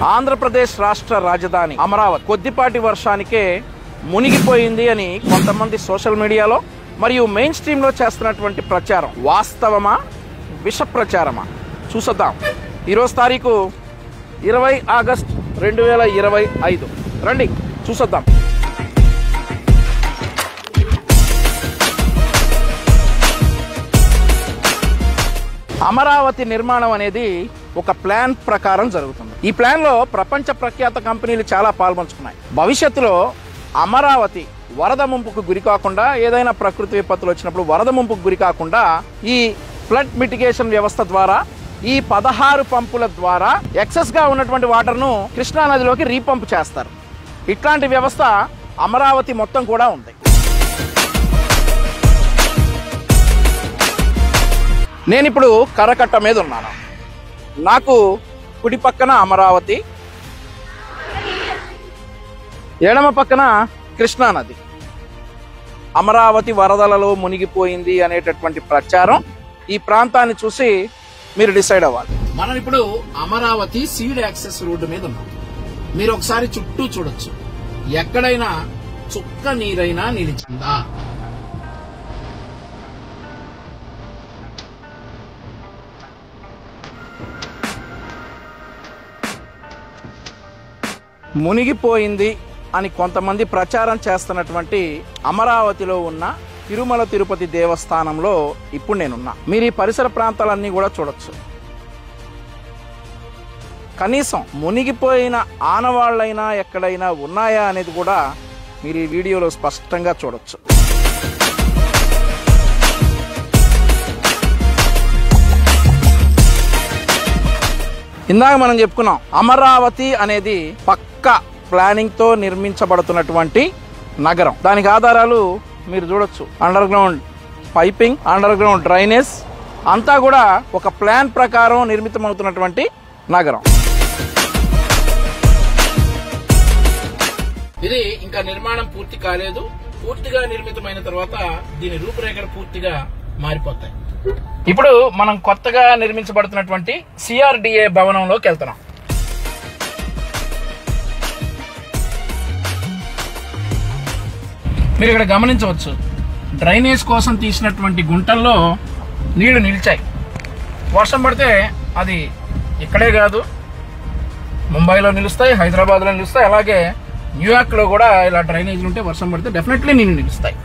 ఆంధ్రప్రదేశ్ రాష్ట్ర రాజధాని అమరావతి కొద్దిపాటి వర్షానికే మునిగిపోయింది అని కొంతమంది సోషల్ మీడియాలో మరియు మెయిన్ స్ట్రీమ్ లో చేస్తున్నటువంటి ప్రచారం వాస్తవమా విష ప్రచారమా చూసొద్దాం. ఈరోజు తారీఖు 20 ఆగస్టు 2025. రండి చూసొద్దాం. అమరావతి నిర్మాణం అనేది ఒక ప్లాన్ ప్రకారం జరుగుతుంది. ఈ ప్లాన్ లో ప్రపంచ ప్రఖ్యాత కంపెనీలు చాలా పాల్పంచుకున్నాయి. భవిష్యత్తులో అమరావతి వరద ముంపుకు గురి కాకుండా, ఏదైనా ప్రకృతి విపత్తులు వచ్చినప్పుడు వరద ముంపుకు గురి కాకుండా ఈ ఫ్లడ్ మిటిగేషన్ వ్యవస్థ ద్వారా ఈ 16 పంపుల ద్వారా ఎక్సెస్ గా ఉన్నటువంటి వాటర్ ను కృష్ణా నదిలోకి రీపంప్ చేస్తారు. ఇట్లాంటి వ్యవస్థ అమరావతి మొత్తం కూడా ఉంది. నేను ఇప్పుడు కరకట్ట మీద ఉన్నాను. నాకు కుడి పక్కన అమరావతి, ఎడమ పక్కన కృష్ణా నది. అమరావతి వరదలలో మునిగిపోయింది అనేటటువంటి ప్రచారం ఈ ప్రాంతాన్ని చూసి మీరు డిసైడ్ అవ్వాలి. మనం ఇప్పుడు అమరావతి సీడ్ యాక్సెస్ రోడ్డు మీద ఉన్నాం. మీరు ఒకసారి చుట్టూ చూడొచ్చు. ఎక్కడైనా చుక్క నీరైనా నిలిచిందా? మునిగిపోయింది అని కొంతమంది ప్రచారం చేస్తున్నటువంటి అమరావతిలో ఉన్న తిరుమల తిరుపతి దేవస్థానంలో ఇప్పుడు నేనున్నా. మీరు ఈ పరిసర ప్రాంతాలన్నీ కూడా చూడొచ్చు. కనీసం మునిగిపోయిన ఆనవాళ్లైనా ఎక్కడైనా ఉన్నాయా అనేది కూడా మీరు ఈ వీడియోలో స్పష్టంగా చూడొచ్చు. ఇందాక మనం చెప్పుకున్నాం, అమరావతి అనేది పక్కా ప్లానింగ్ తో నిర్మించబడుతున్నటువంటి నగరం. దానికి ఆధారాలు మీరు చూడొచ్చు. Under ground piping, under ground drainage అంతా కూడా ఒక ప్లాన్ ప్రకారం నిర్మితమవుతున్నటువంటి నగరం. ఇది ఇంకా నిర్మాణం పూర్తి కాలేదు. పూర్తిగా నిర్మితమైన తర్వాత దీని రూపురేఖలు పూర్తిగా మారిపోతాయి. ఇప్పుడు మనం కొత్తగా నిర్మించబడుతున్నటువంటి సిఆర్డిఏ భవనంలోకి వెళ్తున్నాం. మీరు ఇక్కడ గమనించవచ్చు, డ్రైనేజ్ కోసం తీసినటువంటి గుంటల్లో నీళ్లు నిలిచాయి. వర్షం పడితే అది ఇక్కడే కాదు, ముంబైలో నిలుస్తాయి, హైదరాబాద్లో నిలుస్తాయి, అలాగే న్యూయార్క్లో కూడా ఇలా డ్రైనేజీలు ఉంటే వర్షం పడితే డెఫినెట్లీ నీళ్లు నిలుస్తాయి.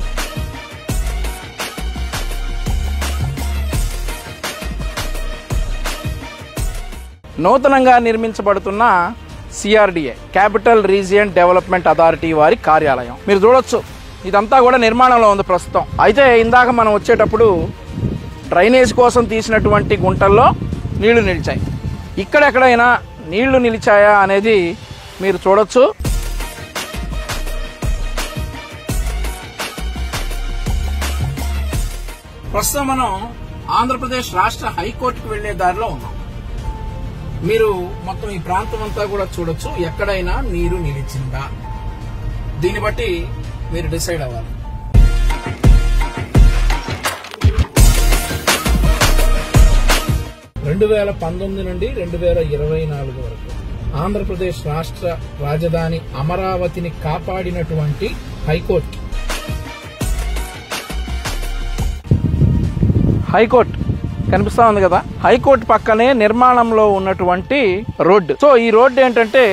నూతనంగా నిర్మించబడుతున్న CRDA capital region development authority వారి కార్యాలయం మీరు చూడొచ్చు. ఇదంతా కూడా నిర్మాణంలో ఉంది ప్రస్తుతం. అయితే ఇందాక మనం వచ్చేటప్పుడు డ్రైనేజ్ కోసం తీసినటువంటి గుంటల్లో నీళ్లు నిలిచాయి. ఇక్కడెక్కడైనా నీళ్లు నిలిచాయా అనేది మీరు చూడొచ్చు. ప్రస్తుతం మనం ఆంధ్రప్రదేశ్ రాష్ట్ర హైకోర్టుకు వెళ్లే దారిలో ఉన్నాం. మీరు మొత్తం ఈ ప్రాంతం అంతా కూడా చూడొచ్చు. ఎక్కడైనా నీరు నిలిచిందా? దీన్ని బట్టి మీరు డిసైడ్ అవ్వాలి. రెండు 2019 నుండి 2024 వరకు ఆంధ్రప్రదేశ్ రాష్ట్ర రాజధాని అమరావతిని కాపాడినటువంటి హైకోర్టు కనిపిస్తా ఉంది కదా. హైకోర్టు పక్కనే నిర్మాణంలో ఉన్నటువంటి రోడ్డు. సో ఈ రోడ్డు ఏంటంటే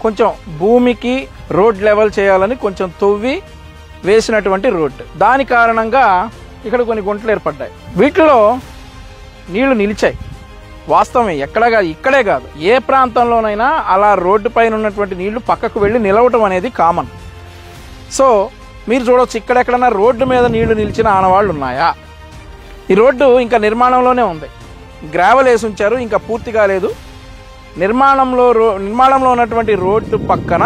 కొంచెం భూమికి రోడ్ లెవెల్ చేయాలని కొంచెం తవ్వి వేసినటువంటి రోడ్డు. దాని కారణంగా ఇక్కడ కొన్ని గుంటలు ఏర్పడ్డాయి. వీటిలో నీళ్లు నిలిచాయి. వాస్తవమే, ఇక్కడే కాదు, ఏ ప్రాంతంలోనైనా అలా రోడ్డు పైన ఉన్నటువంటి నీళ్లు పక్కకు వెళ్లి నిలవటం అనేది కామన్. సో మీరు చూడవచ్చు, ఇక్కడెక్కడన్నా రోడ్డు మీద నీళ్లు నిలిచిన ఆనవాళ్లు ఉన్నాయా? ఈ రోడ్డు ఇంకా నిర్మాణంలోనే ఉంది. గ్రావెల్ వేసి ఉంచారు, ఇంకా పూర్తి కాలేదు. నిర్మాణంలో ఉన్నటువంటి రోడ్డు పక్కన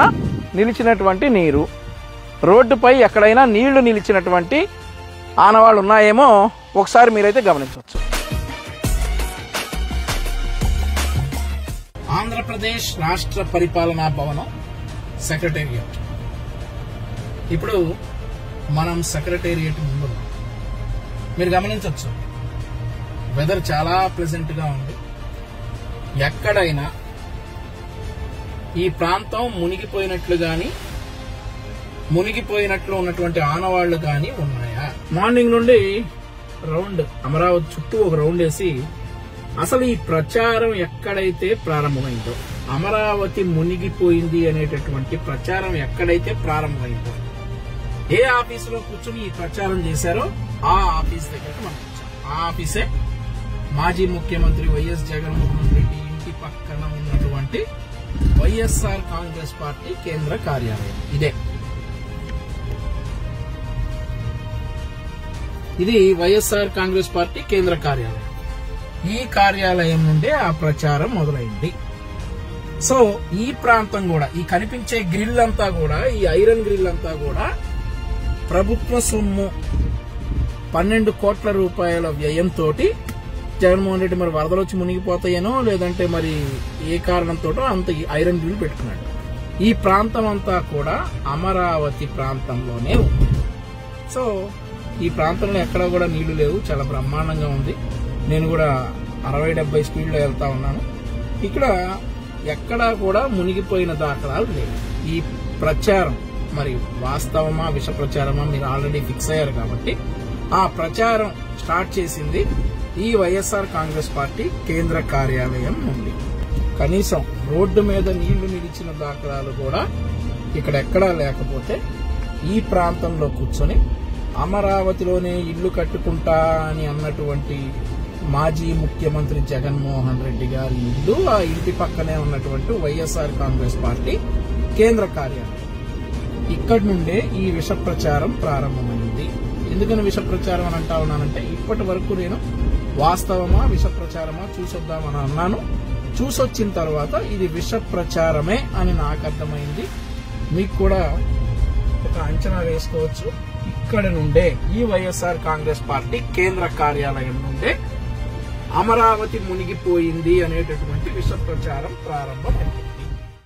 నిలిచినటువంటి నీరు, రోడ్డుపై ఎక్కడైనా నీళ్లు నిలిచినటువంటి ఆనవాళ్లు ఉన్నాయేమో ఒకసారి మీరైతే గమనించవచ్చు. ఆంధ్రప్రదేశ్ రాష్ట్ర పరిపాలనా భవనం సెక్రటేరియట్. ఇప్పుడు మనం సెక్రటేరియట్ ముందు ఉన్నాం. మీరు గమనించవచ్చు, వెదర్ చాలా ప్లెజెంట్ గా ఉంది. ఎక్కడైనా ఈ ప్రాంతం మునిగిపోయినట్లు గాని మునిగిపోయినట్లు ఉన్నటువంటి ఆనవాళ్లు గాని ఉన్నాయా? మార్నింగ్ నుండి రౌండ్ అమరావతి చుట్టూ ఒక రౌండ్ వేసి అసలు ఈ ప్రచారం ఎక్కడైతే ప్రారంభమైందో, అమరావతి మునిగిపోయింది అనేటటువంటి ప్రచారం ఎక్కడైతే ప్రారంభమైందో, ఏ ఆఫీసులో కూర్చుని ఈ ప్రచారం చేశారో ఆ ఆఫీస్ దగ్గరకు మనం వచ్చాం. ఆ ఆఫీసే మాజీ ముఖ్యమంత్రి వైఎస్ జగన్మోహన్ రెడ్డి ఇంటి పక్కన ఉన్నటువంటి వైఎస్ఆర్ కాంగ్రెస్ పార్టీ కేంద్ర కార్యాలయం. ఇది వైఎస్ఆర్ కాంగ్రెస్ పార్టీ కేంద్ర కార్యాలయం. ఈ కార్యాలయం నుండే ఆ ప్రచారం మొదలైంది. సో ఈ ప్రాంతం కూడా, ఈ కనిపించే గ్రిల్ అంతా కూడా, ఈ ఐరన్ గ్రిల్ అంతా కూడా ప్రభుత్వ సొమ్ము 12 కోట్ల రూపాయల వ్యయంతో జగన్మోహన్ రెడ్డి మరి వరదలు వచ్చి మునిగిపోతాయేనో లేదంటే మరి ఏ కారణంతో అంత ఐరన్ గ్రిల్ పెట్టుకున్నాడు. ఈ ప్రాంతం అంతా కూడా అమరావతి ప్రాంతంలోనే ఉంది. సో ఈ ప్రాంతంలో ఎక్కడా కూడా నీళ్లు లేవు, చాలా బ్రహ్మాండంగా ఉంది. నేను కూడా 60-70 స్పీడ్లో వెళ్తా ఉన్నాను. ఇక్కడ ఎక్కడా కూడా మునిగిపోయిన దాఖలాలు లేవు. ఈ ప్రచారం మరి వాస్తవమా విష ప్రచారమా మీరు ఆల్రెడీ ఫిక్స్ అయ్యారు కాబట్టి ఆ ప్రచారం స్టార్ట్ చేసింది ఈ వైఎస్ఆర్ కాంగ్రెస్ పార్టీ కేంద్ర కార్యాలయం నుండి. కనీసం రోడ్డు మీద నీళ్లు నిలిచిన దాఖలాలు కూడా ఇక్కడెక్కడా లేకపోతే ఈ ప్రాంతంలో కూర్చొని అమరావతిలోనే ఇల్లు కట్టుకుంటా అని అన్నటువంటి మాజీ ముఖ్యమంత్రి జగన్మోహన్ రెడ్డి గారి ఇల్లు, ఆ ఇంటి పక్కనే ఉన్నటువంటి వైఎస్ఆర్ కాంగ్రెస్ పార్టీ కేంద్ర కార్యాలయం, ఇక్కడి నుండే ఈ విష ప్రచారం ప్రారంభమైంది. ఎందుకని విష ప్రచారం అని అంటా ఉన్నానంటే ఇప్పటి వరకు నేను వాస్తవమా విష ప్రచారమా చూసొద్దామని అన్నాను. చూసొచ్చిన తర్వాత ఇది విష ప్రచారమే అని నాకు అర్థమైంది. మీకు కూడా ఒక అంచనా వేసుకోవచ్చు. ఇక్కడ నుండే ఈ వైఎస్ఆర్ కాంగ్రెస్ పార్టీ కేంద్ర కార్యాలయం నుండే అమరావతి మునిగిపోయింది అనేటటువంటి విష ప్రచారం ప్రారంభమైంది.